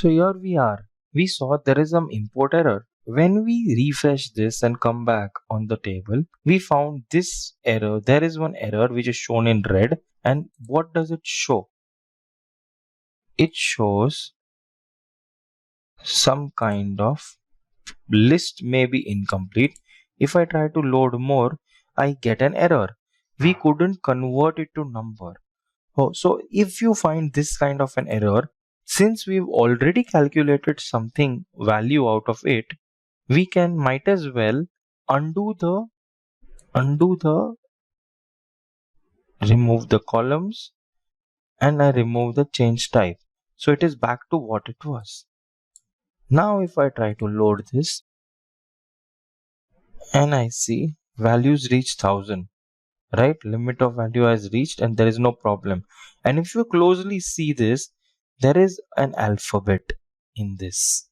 So here we are. We saw there is some import error. When we refresh this and come back on the table, we found this error. There is one error which is shown in red. And what does it show? It shows some kind of list may be incomplete. If I try to load more, I get an error. We couldn't convert it to number. Oh, so if you find this kind of an error, since we've already calculated something value out of it, we can might as well undo the remove the columns, and I remove the change type. So it is back to what it was. Now if I try to load this and I see values reach 1000, right? Limit of value has reached and there is no problem. And if you closely see this, there is an alphabet in this,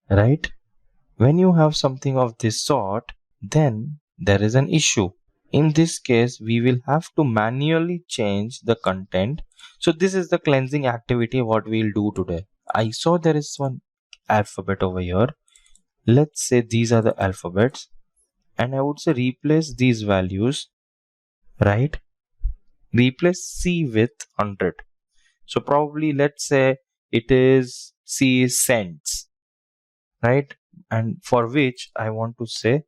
right? When you have something of this sort, then there is an issue. In this case, we will have to manually change the content. So this is the cleansing activity what we'll do today. I saw there is one alphabet over here. Let's say these are the alphabets, and I would say replace these values, right? Replace C with 100. So probably let's say it is C is cents, right? And for which I want to say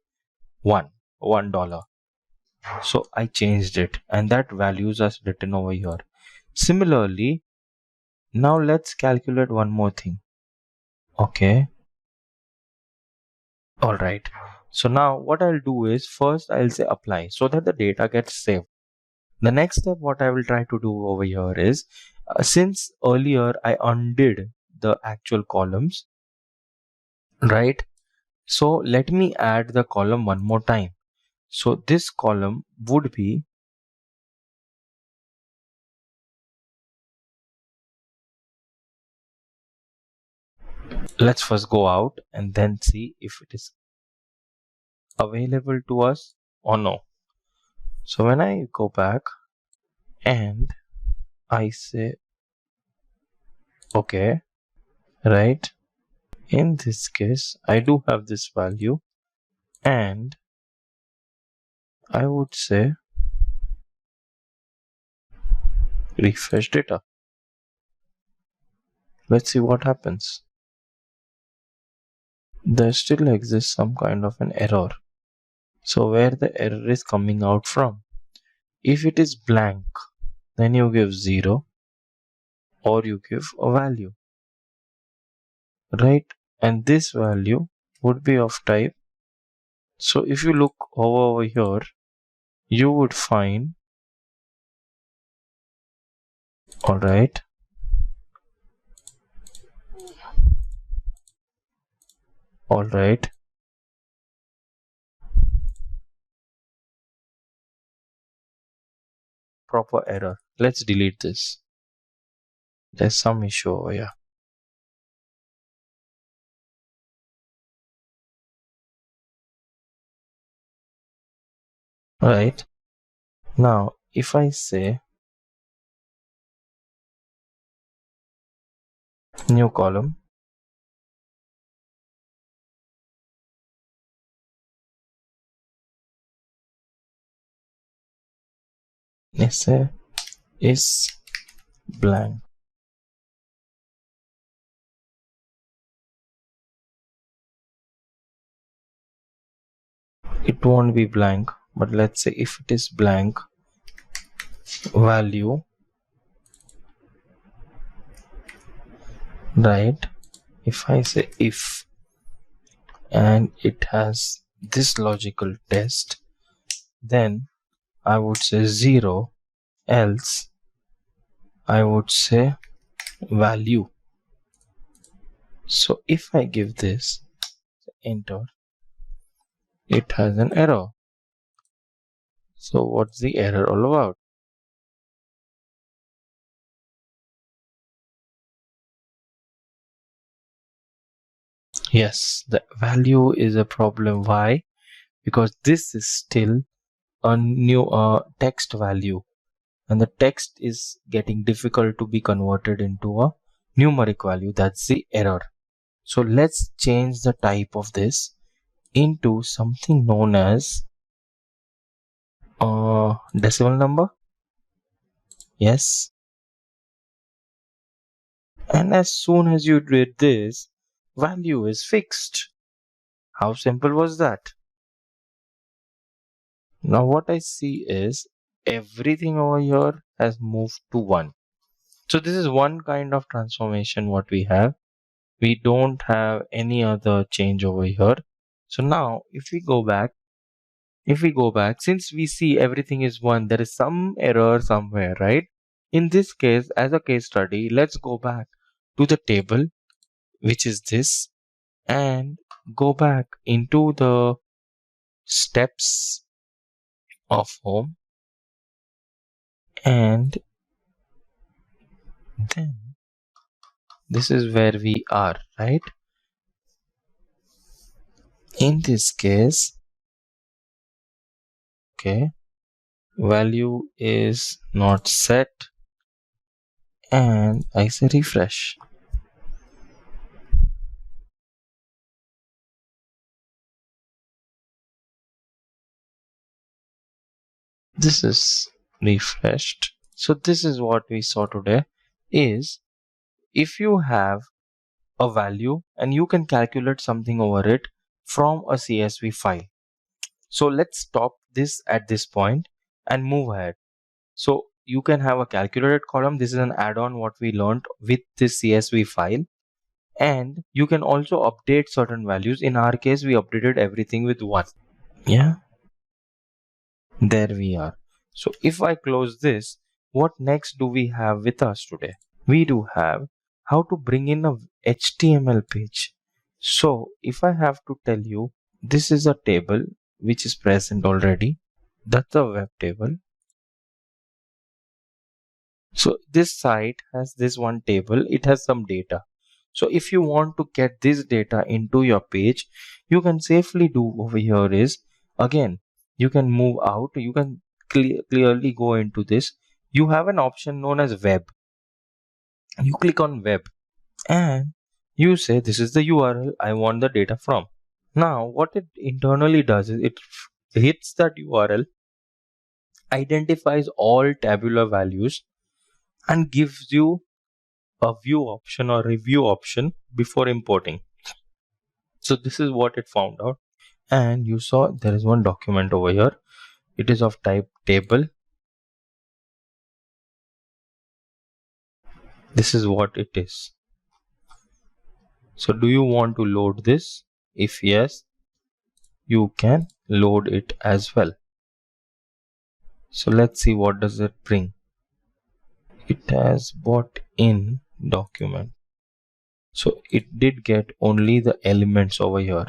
$1. So I changed it and that values are written over here. Similarly, now let's calculate one more thing. Okay. All right. So now what I'll do is first I'll say apply so that the data gets saved. The next step what I will try to do over here is since earlier I undid the actual columns, right? So let me add the column one more time. So this column would be let's first go out and then see if it is available to us or no. So when I go back and I say okay, right? In this case, I do have this value and I would say refresh data. Let's see what happens. There still exists some kind of an error. So where the error is coming out from? If it is blank, then you give 0 or you give a value, right? And this value would be of type. So if you look over here, you would find, alright, proper error. Let's delete this. There's some issue over here. Right. Now, if I say new column, essay is blank. It won't be blank, but let's say if it is blank, value, right? If I say if and it has this logical test, then I would say 0, else I would say value. So if I give this enter, it has an error. So what's the error all about? Yes, the value is a problem. Why? Because this is still a new text value and the text is getting difficult to be converted into a numeric value, that's the error. So let's change the type of this into something known as decimal number. Yes. And as soon as you did this, value is fixed. How simple was that? Now what I see is everything over here has moved to 1. So this is one kind of transformation what we have. We don't have any other change over here. So now if we go back, since we see everything is 1, there is some error somewhere, right? In this case, as a case study, let's go back to the table, which is this, and go back into the steps of home, and then this is where we are, right? In this case, okay, value is not set, and I say refresh. This is refreshed. So this is what we saw today, is if you have a value and you can calculate something over it from a CSV file. So let's stop this at this point and move ahead. So you can have a calculated column. This is an add-on what we learned with this CSV file, and you can also update certain values. In our case, we updated everything with 1. Yeah, there we are. So if I close this, what next do we have with us today? We do have how to bring in a HTML page. So if I have to tell you, this is a table which is present already. That's a web table. So this site has this one table. It has some data. So if you want to get this data into your page, you can safely do over here is, again, you can move out. You can clearly go into this. You have an option known as web. You click on web and you say this is the URL I want the data from. Now what it internally does is it hits that URL, identifies all tabular values, and gives you a view option or review option before importing. So this is what it found out, and you saw there is one document over here. It is of type table. This is what it is. So do you want to load this? If yes, you can load it as well. So let's see what does it bring. It has brought in document. So it did get only the elements over here.